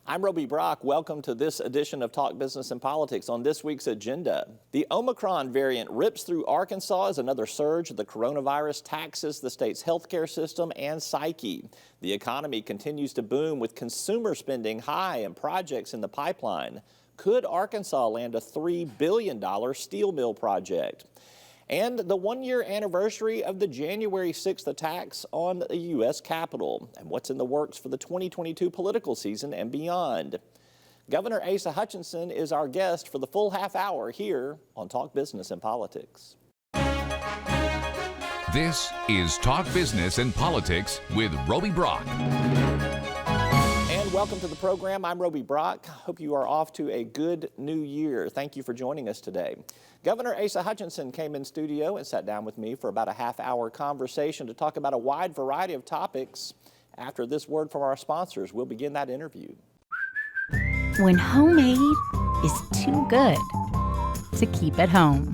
I'm Roby Brock. Welcome to this edition of Talk Business and Politics. On this week's agenda, the Omicron variant rips through Arkansas as another surge of the coronavirus taxes the state's healthcare system and psyche. The economy continues to boom with consumer spending high and projects in the pipeline. Could Arkansas land a $3 billion steel mill project? And the one-year anniversary of the January 6th attacks on the U.S. Capitol, and what's in the works for the 2022 political season and beyond. Governor Asa Hutchinson is our guest for the full half hour here on Talk Business and Politics. This is Talk Business and Politics with Roby Brock. And welcome to the program. I'm Roby Brock. Hope you are off to a good new year. Thank you for joining us today. Governor Asa Hutchinson came in studio and sat down with me for about a half-hour conversation to talk about a wide variety of topics. After this word from our sponsors, we'll begin that interview. When homemade is too good to keep at home.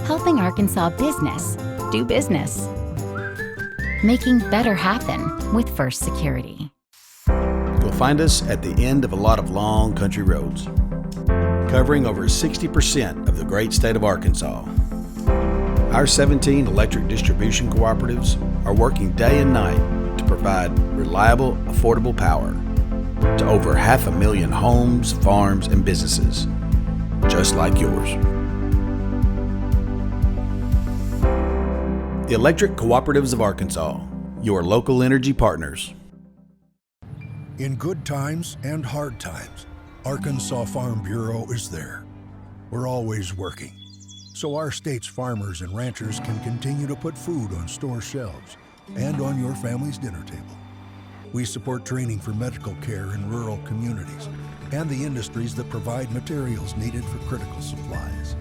Helping Arkansas business do business. Making better happen with First Security. You'll find us at the end of a lot of long country roads, covering over 60% of the great state of Arkansas. Our 17 electric distribution cooperatives are working day and night to provide reliable, affordable power to over 500,000 homes, farms, and businesses, just like yours. The Electric Cooperatives of Arkansas, your local energy partners. In good times and hard times, Arkansas Farm Bureau is there. We're always working, so our state's farmers and ranchers can continue to put food on store shelves and on your family's dinner table. We support training for medical care in rural communities and the industries that provide materials needed for critical supplies.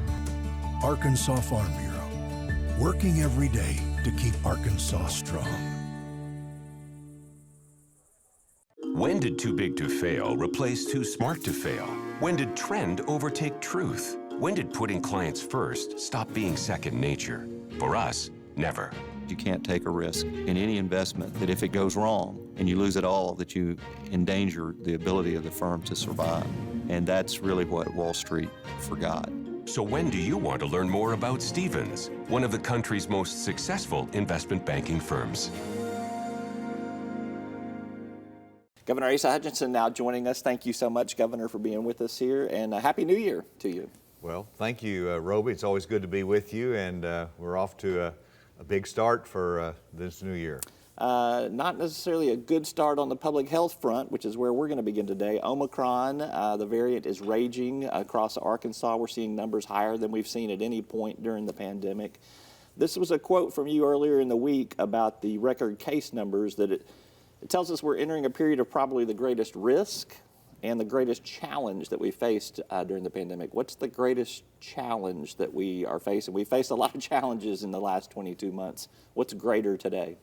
Arkansas Farm Bureau, working every day to keep Arkansas strong. When did too big to fail replace too smart to fail? When did trend overtake truth? When did putting clients first stop being second nature? For us, never. You can't take a risk in any investment that if it goes wrong and you lose it all, that you endanger the ability of the firm to survive. And that's really what Wall Street forgot. So when do you want to learn more about Stephens, one of the country's most successful investment banking firms? Governor Asa Hutchinson now joining us. Thank you so much, Governor, for being with us here, and Happy New Year to you. Well, thank you, Roby. It's always good to be with you, and we're off to a big start for this new year. Not necessarily a good start on the public health front, which is where we're going to begin today. Omicron, the variant is raging across Arkansas. We're seeing numbers higher than we've seen at any point during the pandemic. This was a quote from you earlier in the week about the record case numbers, that it tells us we're entering a period of probably the greatest risk and the greatest challenge that we faced during the pandemic. What's the greatest challenge that we are facing? We faced a lot of challenges in the last 22 months. What's greater today?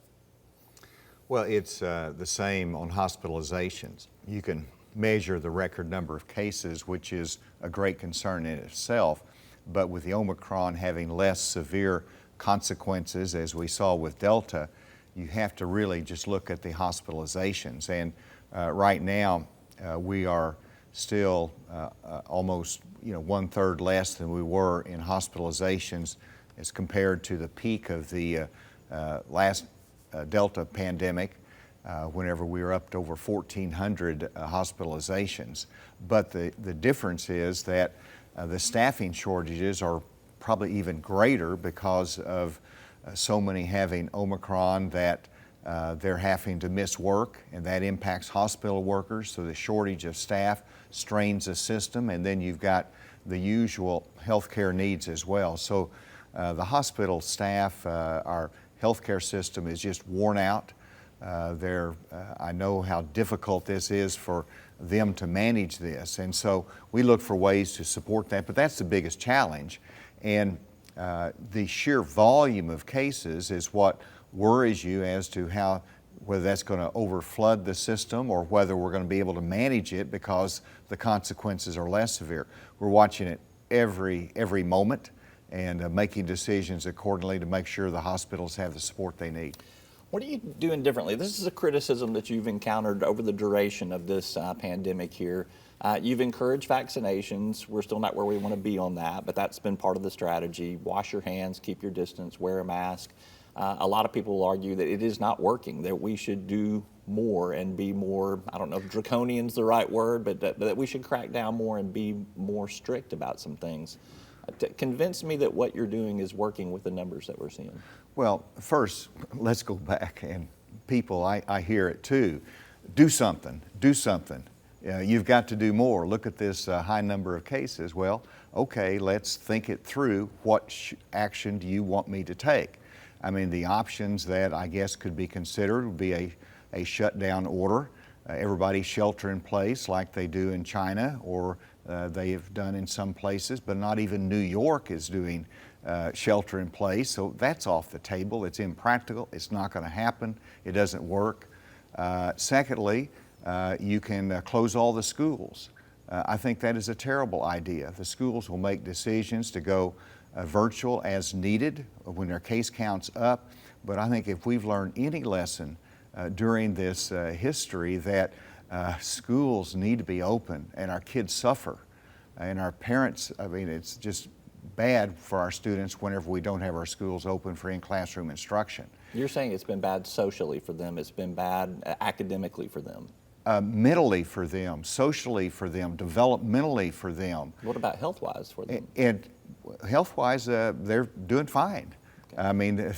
Well, it's the same on hospitalizations. You can measure the record number of cases, which is a great concern in itself, but with the Omicron having less severe consequences, as we saw with Delta, you have to really just look at the hospitalizations. And right now, we are still almost 1/3 less than we were in hospitalizations as compared to the peak of the last Delta pandemic, whenever we were up to over 1,400 hospitalizations. But the difference is that the staffing shortages are probably even greater because of so many having Omicron, that they're having to miss work, and that impacts hospital workers. So the shortage of staff strains the system, and then you've got the usual healthcare needs as well. So the hospital staff, our healthcare system is just worn out. I know how difficult this is for them to manage this, and so we look for ways to support that, but that's the biggest challenge. And the sheer volume of cases is what worries you as to whether that's going to overflood the system or whether we're going to be able to manage it because the consequences are less severe. We're watching it every moment and making decisions accordingly to make sure the hospitals have the support they need. What are you doing differently? This is a criticism that you've encountered over the duration of this pandemic here. You've encouraged vaccinations. We're still not where we want to be on that, but that's been part of the strategy. Wash your hands, keep your distance, wear a mask. A lot of people will argue that it is not working, that we should do more and be more, I don't know if draconian's the right word, but that we should crack down more and be more strict about some things. Convince me that what you're doing is working with the numbers that we're seeing. Well, first, let's go back, and people, I hear it too. Do something, do something. You've got to do more. Look at this high number of cases. Well, okay, let's think it through. What action do you want me to take? I mean, the options that I guess could be considered would be a shutdown order, everybody shelter in place like they do in China, or they have done in some places, but not even New York is doing shelter in place, so that's off the table. It's impractical. It's not going to happen. It doesn't work. Secondly, you can close all the schools. I think that is a terrible idea. The schools will make decisions to go virtual as needed when their case count's up, but I think if we've learned any lesson during this history, that schools need to be open, and our kids suffer, and our parents, I mean, it's just bad for our students whenever we don't have our schools open for in-classroom instruction. You're saying it's been bad socially for them, it's been bad academically for them. Mentally for them, socially for them, developmentally for them. What about health-wise for them? And health-wise, they're doing fine. Okay. I mean,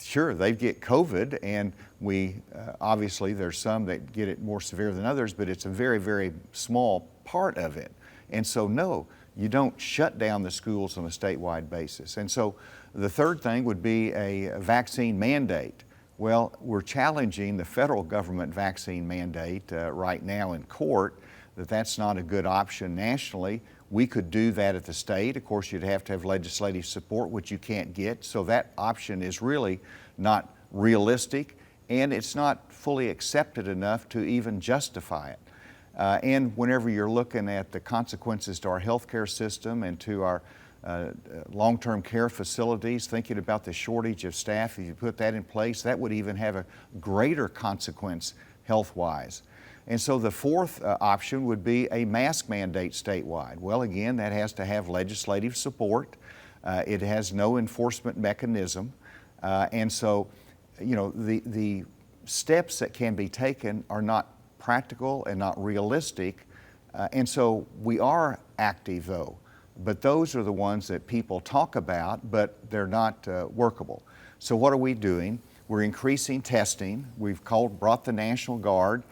sure, they get COVID, and we obviously there's some that get it more severe than others, but it's a very, very small part of it. And so, no, you don't shut down the schools on a statewide basis. And so the third thing would be a vaccine mandate. Well, we're challenging the federal government vaccine mandate right now in court, that's not a good option nationally. We could do that at the state. Of course, you'd have to have legislative support, which you can't get. So that option is really not realistic, and it's not fully accepted enough to even justify it. And whenever you're looking at the consequences to our healthcare system and to our long-term care facilities, thinking about the shortage of staff, if you put that in place, that would even have a greater consequence health-wise. And so the fourth option would be a mask mandate statewide. Well, again, that has to have legislative support. It has no enforcement mechanism. And so, you know, the steps that can be taken are not practical and not realistic. And so we are active, though. But those are the ones that people talk about, but they're not workable. So what are we doing? We're increasing testing. We've brought the National Guard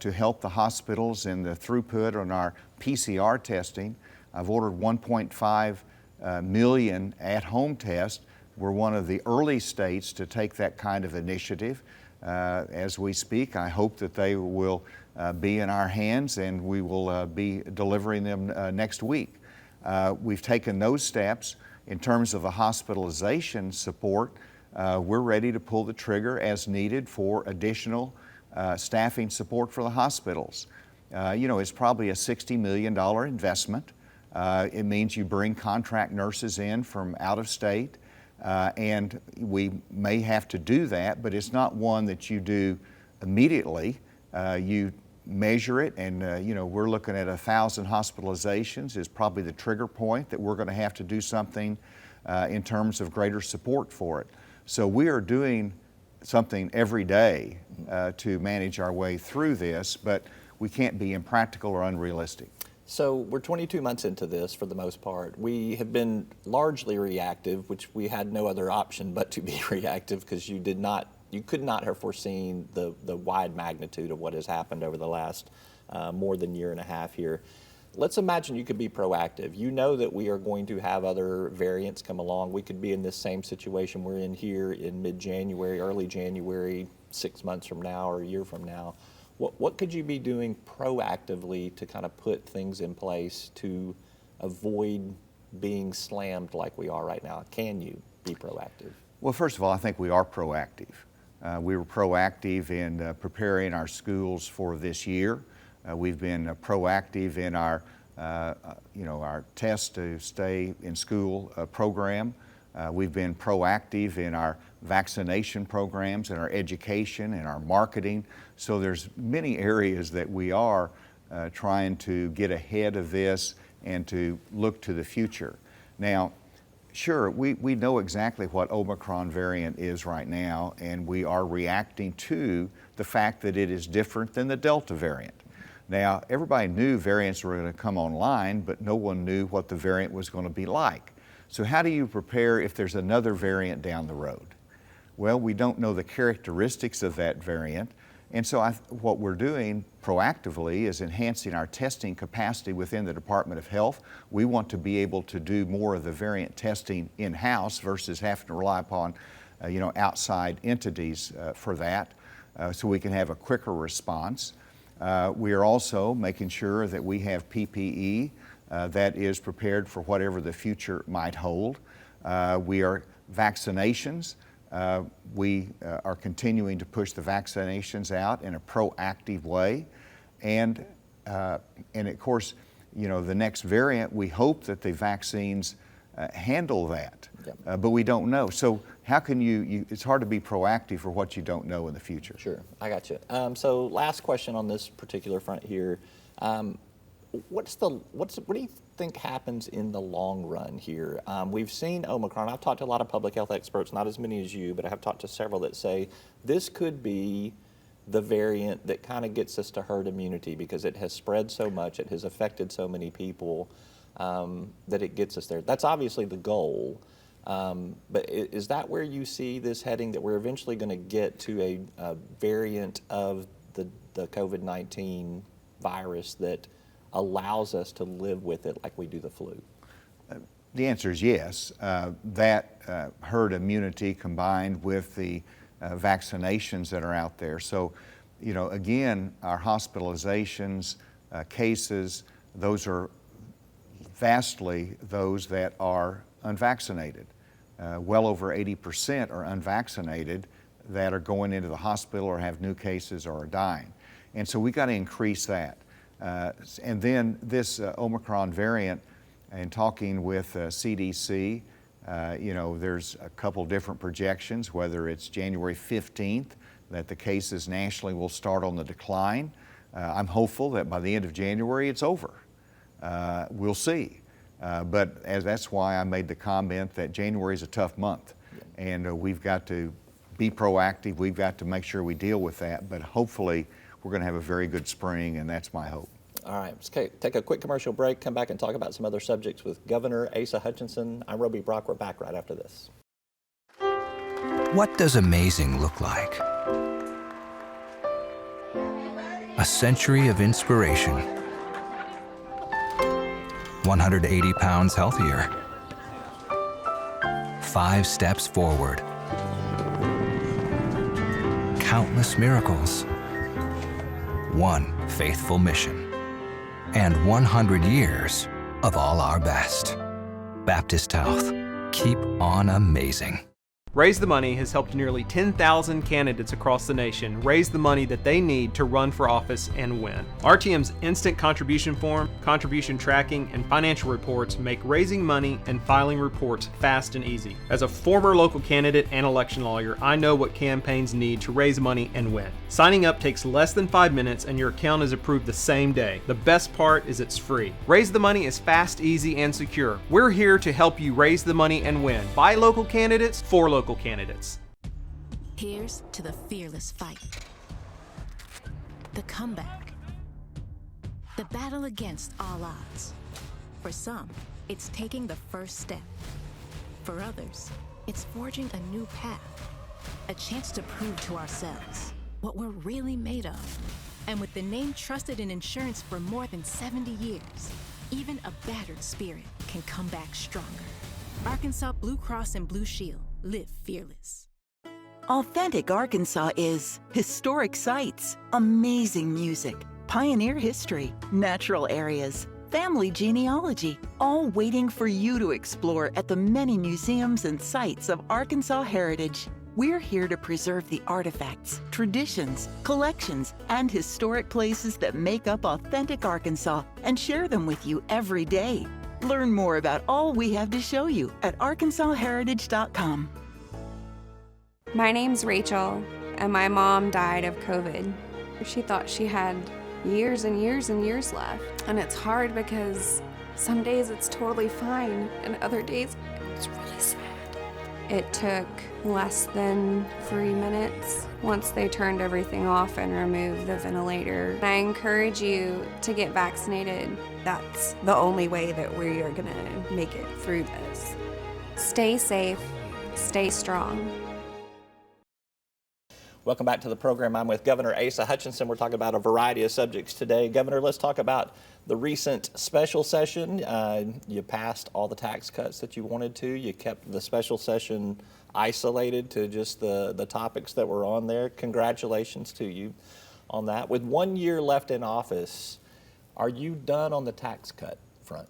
to help the hospitals in the throughput on our PCR testing. I've ordered 1.5 million at-home tests. We're one of the early states to take that kind of initiative. As we speak, I hope that they will be in our hands, and we will be delivering them next week. We've taken those steps. In terms of the hospitalization support, we're ready to pull the trigger as needed for additional staffing support for the hospitals. You know, it's probably a $60 million investment. It means you bring contract nurses in from out of state, and we may have to do that, but it's not one that you do immediately. You measure it, and you know, we're looking at 1,000 hospitalizations is probably the trigger point that we're going to have to do something in terms of greater support for it. So we are doing something every day to manage our way through this, but we can't be impractical or unrealistic. So we're 22 months into this for the most part. We have been largely reactive, which we had no other option but to be reactive, because you could not have foreseen the wide magnitude of what has happened over the last more than year and a half here. Let's imagine you could be proactive. You know that we are going to have other variants come along. We could be in this same situation we're in here in mid-January, early January, 6 months from now or a year from now. What could you be doing proactively to kind of put things in place to avoid being slammed like we are right now? Can you be proactive? Well, first of all, I think we are proactive. We were proactive in preparing our schools for this year. We've been proactive in our, our Test to Stay in School program. We've been proactive in our vaccination programs and our education and our marketing. So there's many areas that we are trying to get ahead of this and to look to the future. Now, sure, we know exactly what Omicron variant is right now, and we are reacting to the fact that it is different than the Delta variant. Now, everybody knew variants were going to come online, but no one knew what the variant was going to be like. So how do you prepare if there's another variant down the road? Well, we don't know the characteristics of that variant, and so what we're doing proactively is enhancing our testing capacity within the Department of Health. We want to be able to do more of the variant testing in-house versus having to rely upon outside entities for that, so we can have a quicker response. We are also making sure that we have PPE that is prepared for whatever the future might hold. We are vaccinations. We are continuing to push the vaccinations out in a proactive way. And of course, the next variant, we hope that the vaccines handle that, but we don't know. So how can it's hard to be proactive for what you don't know in the future. Sure, I got you. So last question on this particular front here. What do you think happens in the long run here? We've seen Omicron. I've talked to a lot of public health experts, not as many as you, but I have talked to several that say this could be the variant that kind of gets us to herd immunity because it has spread so much, it has affected so many people, that it gets us there. That's obviously the goal. But is that where you see this heading, that we're eventually going to get to a variant of the COVID-19 virus that allows us to live with it like we do the flu? The answer is yes. That herd immunity combined with the vaccinations that are out there. So, again, our hospitalizations, cases, those are vastly those that are unvaccinated. Well over 80% are unvaccinated that are going into the hospital or have new cases or are dying. And so we got to increase that. And then this Omicron variant, and talking with CDC, there's a couple different projections, whether it's January 15th, that the cases nationally will start on the decline. I'm hopeful that by the end of January it's over. We'll see. But that's why I made the comment that January is a tough month, and we've got to be proactive. We've got to make sure we deal with that, but hopefully we're going to have a very good spring, and that's my hope. All right, let's take a quick commercial break, come back and talk about some other subjects with Governor Asa Hutchinson. I'm Roby Brock. We're back right after this. What does amazing look like? A century of inspiration. 180 pounds healthier. 5 steps forward. Countless miracles. 1 faithful mission. And 100 years of all our best. Baptist Health. Keep on amazing. Raise the Money has helped nearly 10,000 candidates across the nation raise the money that they need to run for office and win. RTM's instant contribution form, contribution tracking, and financial reports make raising money and filing reports fast and easy. As a former local candidate and election lawyer, I know what campaigns need to raise money and win. Signing up takes less than 5 minutes and your account is approved the same day. The best part is it's free. Raise the Money is fast, easy, and secure. We're here to help you raise the money and win. By local candidates, for local candidates. Here's to the fearless fight, the comeback, the battle against all odds. For some, it's taking the first step. For others, it's forging a new path, a chance to prove to ourselves what we're really made of. And with the name trusted in insurance for more than 70 years, even a battered spirit can come back stronger. Arkansas Blue Cross and Blue Shield. Live fearless. Authentic Arkansas is historic sites, amazing music, pioneer history, natural areas, family genealogy, all waiting for you to explore at the many museums and sites of Arkansas heritage. We're here to preserve the artifacts, traditions, collections, and historic places that make up authentic Arkansas and share them with you every day. Learn more about all we have to show you at arkansasheritage.com. My name's Rachel, and my mom died of COVID. She thought she had years and years and years left. And it's hard because some days it's totally fine, and other days it's really sad. It took less than 3 minutes once they turned everything off and removed the ventilator. I encourage you to get vaccinated. That's the only way that we are gonna make it through this. Stay safe, stay strong. Welcome back to the program. I'm with Governor Asa Hutchinson. We're talking about a variety of subjects today. Governor, let's talk about the recent special session. You passed all the tax cuts that you wanted to. You kept the special session isolated to just the topics that were on there. Congratulations to you on that. With 1 year left in office, are you done on the tax cut front?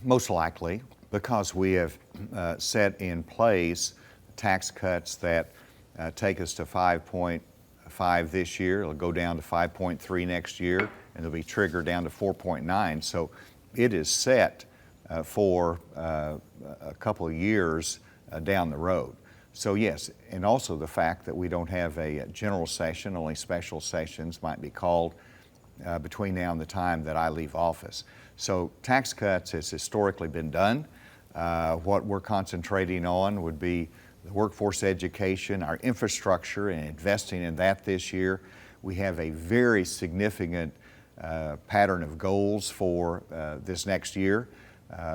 Most likely, because we have set in place tax cuts that take us to 5.5 this year. It'll go down to 5.3 next year, and it'll be triggered down to 4.9. So it is set for a couple of years down the road. So yes, and also the fact that we don't have a general session, only special sessions might be called between now and the time that I leave office. So tax cuts has historically been done. What we're concentrating on would be the workforce education, our infrastructure, and investing in that this year. We have a very significant pattern of goals for this next year,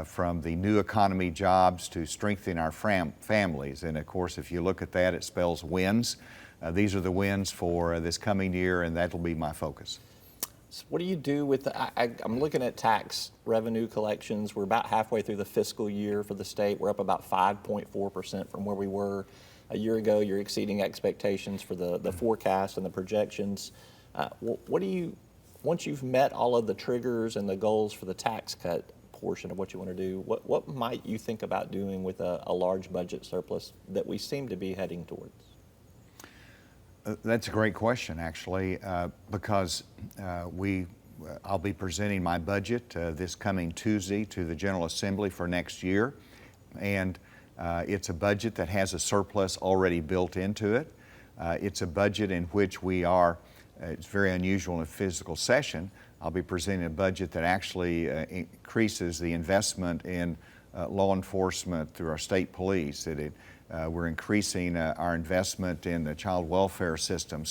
from the new economy jobs to strengthening our families. And of course, if you look at that, it spells wins. These are the wins for this coming year, and that'll be my focus. So what do you do with I'm looking at tax revenue collections. We're about halfway through the fiscal year for the state. We're up about 5.4% from where we were a year ago. You're exceeding expectations for the forecast and the projections. What do you, once you've met all of the triggers and the goals for the tax cut portion of what you want to do, what might you think about doing with a large budget surplus that we seem to be heading towards? That's a great question, actually, because I'll be presenting my budget this coming Tuesday to the General Assembly for next year, and it's a budget that has a surplus already built into it. It's a budget in which we are, it's very unusual in a physical session, I'll be presenting a budget that actually increases the investment in law enforcement through our state police. We're increasing our investment in the child welfare system,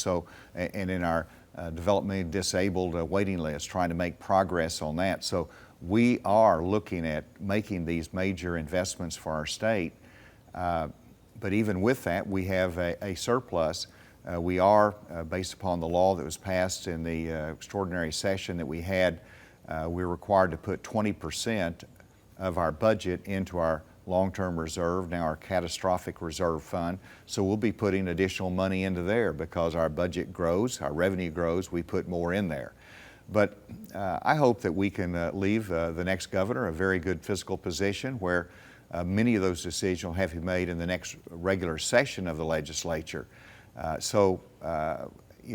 and in our developmentally disabled waiting list, trying to make progress on that. So we are looking at making these major investments for our state. But even with that, we have a surplus. We are, based upon the law that was passed in the extraordinary session that we had, we're required to put 20% of our budget into our long-term reserve, now our catastrophic reserve fund. So we'll be putting additional money into there because our budget grows, our revenue grows, we put more in there. But I hope that we can leave the next governor a very good fiscal position where many of those decisions will have to be made in the next regular session of the legislature. You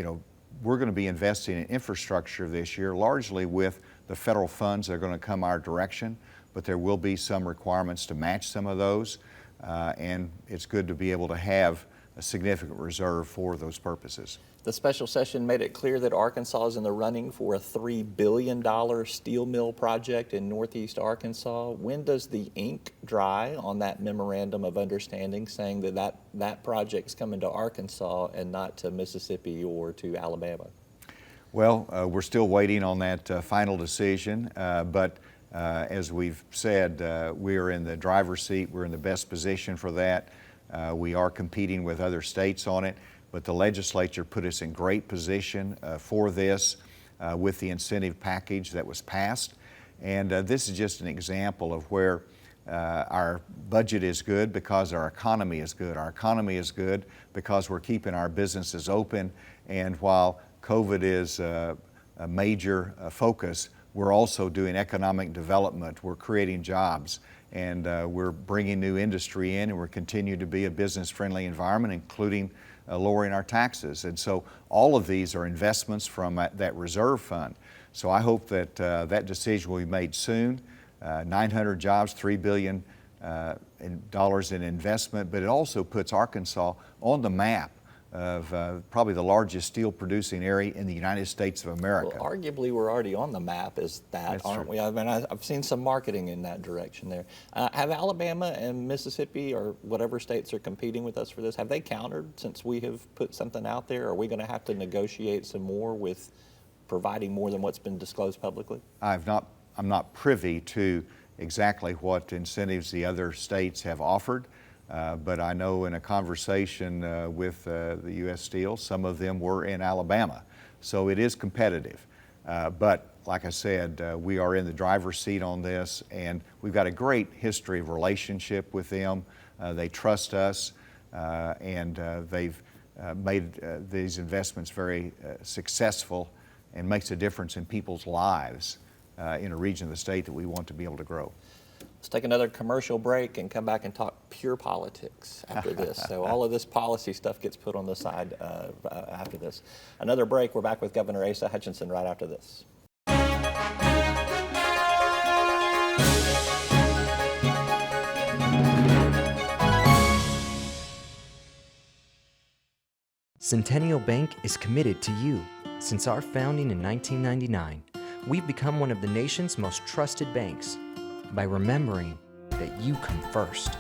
know, we're going to be investing in infrastructure this year, largely with the federal funds that are going to come our direction, but there will be some requirements to match some of those, and it's good to be able to have a significant reserve for those purposes. The special session made it clear that Arkansas is in the running for a $3 billion steel mill project in northeast Arkansas. When does the ink dry on that memorandum of understanding saying that project's coming to Arkansas and not to Mississippi or to Alabama? Well, we're still waiting on that final decision, but as we've said, we are in the driver's seat. We're in the best position for that. We are competing with other states on it, but the legislature put us in great position for this with the incentive package that was passed. And this is just an example of where our budget is good because our economy is good. Our economy is good because we're keeping our businesses open, and while COVID is a major focus, we're also doing economic development. We're creating jobs, and we're bringing new industry in, and we're continuing to be a business-friendly environment, including lowering our taxes. And so all of these are investments from that reserve fund. So I hope that that decision will be made soon. 900 jobs, $3 billion in investment, but it also puts Arkansas on the map of probably the largest steel producing area in the United States of America. Well, arguably we're already on the map as that, That's aren't true. we? I mean, I've seen some marketing in that direction there. Have Alabama and Mississippi or whatever states are competing with us for this, have they countered since we have put something out there? Are we going to have to negotiate some more with providing more than what's been disclosed publicly? I'm not privy to exactly what incentives the other states have offered. But I know in a conversation with the U.S. Steel, some of them were in Alabama. So it is competitive. But like I said, we are in the driver's seat on this, and we've got a great history of relationship with them. They trust us, and they've made these investments very successful and makes a difference in people's lives in a region of the state that we want to be able to grow. Let's take another commercial break and come back and talk pure politics after this. So all of this policy stuff gets put on the side after this. Another break. We're back with Governor Asa Hutchinson right after this. Centennial Bank is committed to you. Since our founding in 1999, we've become one of the nation's most trusted banks. By remembering that you come first,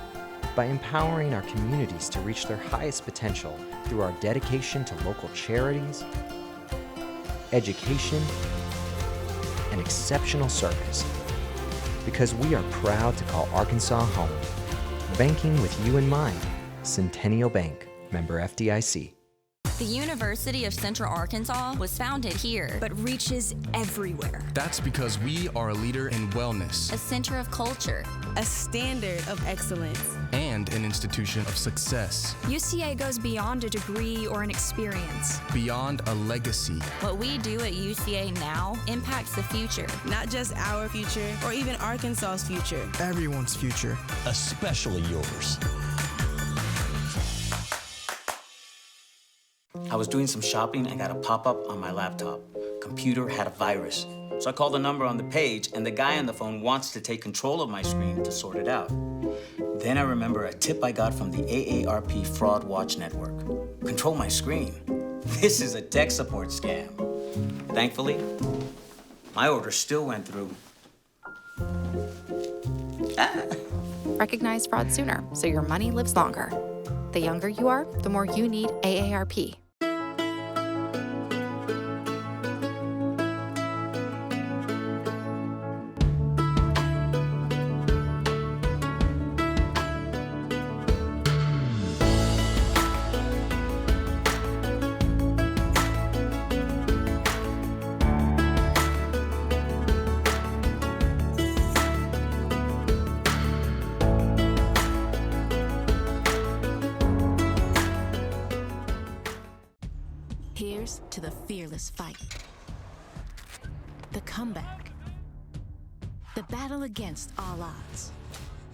by empowering our communities to reach their highest potential through our dedication to local charities, education, and exceptional service. Because we are proud to call Arkansas home. Banking with you in mind. Centennial Bank, member FDIC. The University of Central Arkansas was founded here, but reaches everywhere. That's because we are a leader in wellness, A center of culture, a standard of excellence, and an institution of success. UCA goes beyond a degree or an experience. Beyond a legacy. What we do at UCA now impacts the future. Not just our future, or even Arkansas's future. Everyone's future. Especially yours. I was doing some shopping and got a pop-up on my laptop. Computer had a virus. So I called the number on the page, and the guy on the phone wants to take control of my screen to sort it out. Then I remember a tip I got from the AARP Fraud Watch Network. Control my screen. This is a tech support scam. Thankfully, my order still went through. Recognize fraud sooner so your money lives longer. The younger you are, the more you need AARP. Here's to the fearless fight, the comeback, the battle against all odds.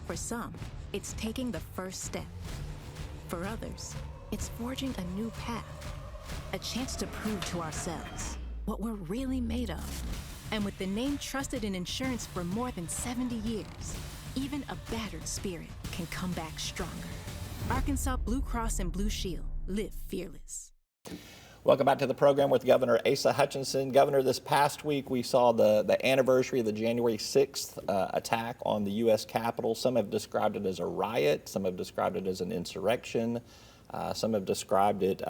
For some, it's taking the first step. For others, it's forging a new path, a chance to prove to ourselves what we're really made of. And with the name trusted in insurance for more than 70 years, even a battered spirit can come back stronger. Arkansas Blue Cross and Blue Shield. Live fearless. Welcome back to the program with Governor Asa Hutchinson. Governor, this past week we saw the anniversary of the January 6th attack on the U.S. Capitol. Some have described it as a riot. Some have described it as an insurrection. Some have described it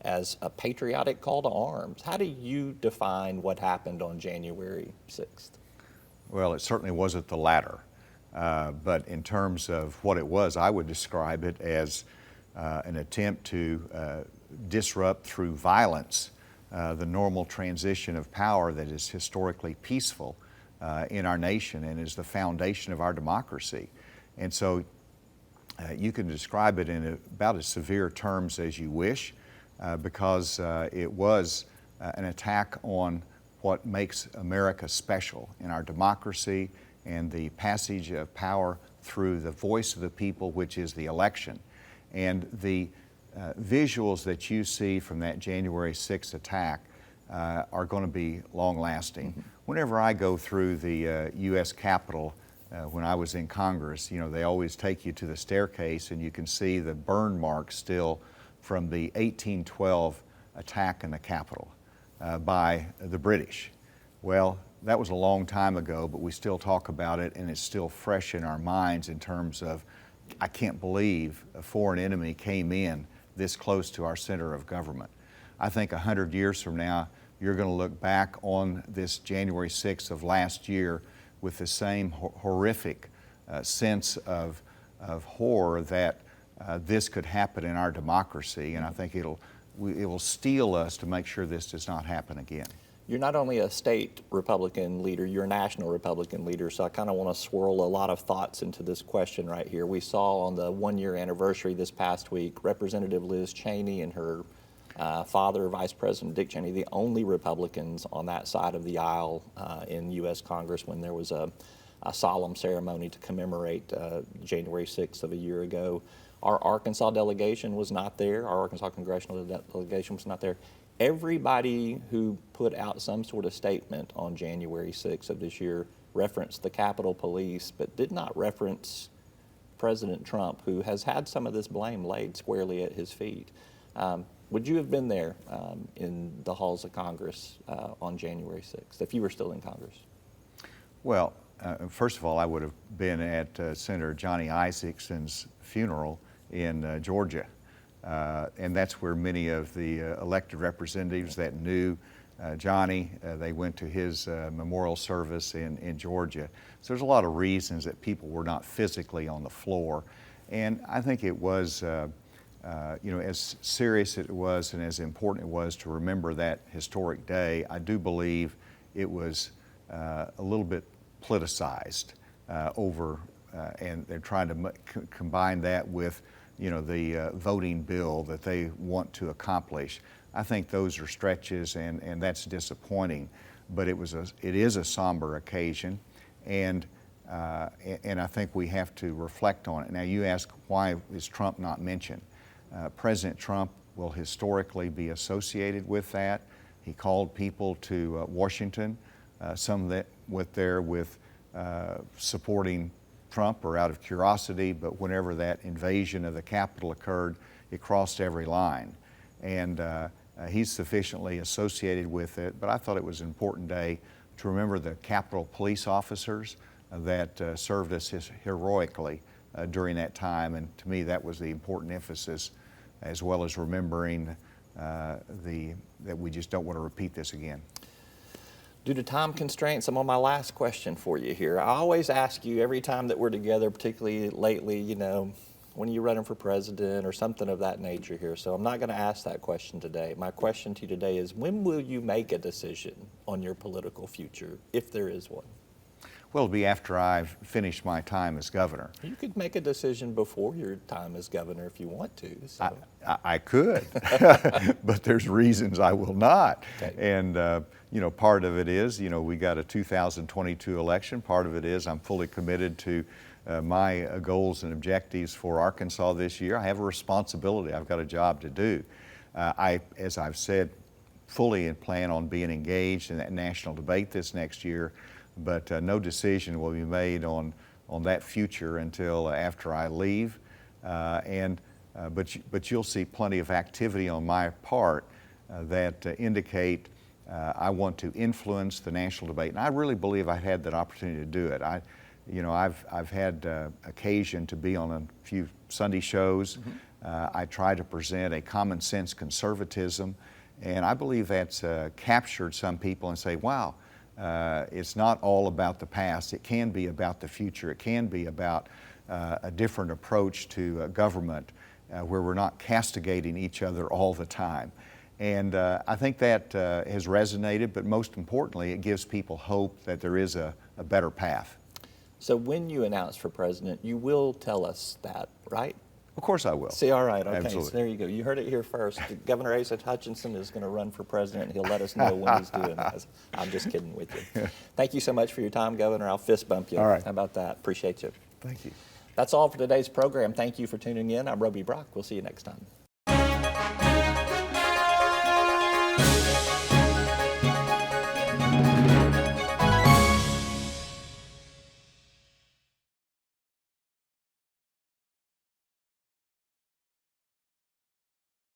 as a patriotic call to arms. How do you define what happened on January 6th? Well, it certainly wasn't the latter. But in terms of what it was, I would describe it as an attempt to disrupt through violence the normal transition of power that is historically peaceful in our nation and is the foundation of our democracy. And so you can describe it in about as severe terms as you wish because it was an attack on what makes America special in our democracy and the passage of power through the voice of the people, which is the election. And the visuals that you see from that January 6th attack are going to be long-lasting. Whenever I go through the U.S. Capitol, when I was in Congress, you know, they always take you to the staircase and you can see the burn marks still from the 1812 attack in the Capitol by the British. Well, that was a long time ago, but we still talk about it and it's still fresh in our minds in terms of, I can't believe a foreign enemy came in this close to our center of government. I think 100 years from now, you're going to look back on this January 6th of last year with the same horrific sense of horror that this could happen in our democracy, and I think it will steel us to make sure this does not happen again. You're not only a state Republican leader, you're a national Republican leader, so I kind of want to swirl a lot of thoughts into this question right here. We saw on the one-year anniversary this past week, Representative Liz Cheney and her father, Vice President Dick Cheney, the only Republicans on that side of the aisle in U.S. Congress when there was a solemn ceremony to commemorate January 6th of a year ago. Our Arkansas delegation was not there. Our Arkansas congressional delegation was not there. Everybody who put out some sort of statement on January 6th of this year referenced the Capitol Police, but did not reference President Trump, who has had some of this blame laid squarely at his feet. Would you have been there in the halls of Congress on January 6th if you were still in Congress? Well, first of all, I would have been at Senator Johnny Isakson's funeral in Georgia. And that's where many of the elected representatives that knew Johnny, they went to his memorial service in Georgia. So there's a lot of reasons that people were not physically on the floor. And I think it was, you know, as serious it was and as important it was to remember that historic day, I do believe it was a little bit politicized and they're trying to combine that with, you know, the voting bill that they want to accomplish. I think those are stretches, and that's disappointing. But it is a somber occasion, and I think we have to reflect on it. Now, you ask, why is Trump not mentioned? President Trump will historically be associated with that. He called people to Washington, some that went there with supporting Trump or out of curiosity, but whenever that invasion of the Capitol occurred, it crossed every line. And he's sufficiently associated with it, but I thought it was an important day to remember the Capitol police officers that served us heroically during that time, and to me that was the important emphasis, as well as remembering that we just don't want to repeat this again. Due to time constraints, I'm on my last question for you here. I always ask you every time that we're together, particularly lately, you know, when are you running for president or something of that nature here. So I'm not going to ask that question today. My question to you today is, when will you make a decision on your political future, if there is one? Well, it'll be after I've finished my time as governor. You could make a decision before your time as governor if you want to. So. I could, but there's reasons I will not. Okay. And you know, part of it is, you know, we got a 2022 election. Part of it is I'm fully committed to my goals and objectives for Arkansas this year. I have a responsibility. I've got a job to do. As I've said, fully plan on being engaged in that national debate this next year, but no decision will be made on that future until after I leave. But you'll see plenty of activity on my part that indicate I want to influence the national debate, and I really believe I had that opportunity to do it. I've had occasion to be on a few Sunday shows. I try to present a common sense conservatism, and I believe that's captured some people and say, wow, it's not all about the past. It can be about the future. It can be about a different approach to government where we're not castigating each other all the time. And I think that has resonated, but most importantly, it gives people hope that there is a better path. So when you announce for president, you will tell us that, right? Of course I will. See, all right, okay, Absolutely. So there you go. You heard it here first. Governor Asa Hutchinson is going to run for president, and he'll let us know when he's doing that. I'm just kidding with you. Thank you so much for your time, Governor. I'll fist bump you. All right. How about that? Appreciate you. Thank you. That's all for today's program. Thank you for tuning in. I'm Roby Brock. We'll see you next time.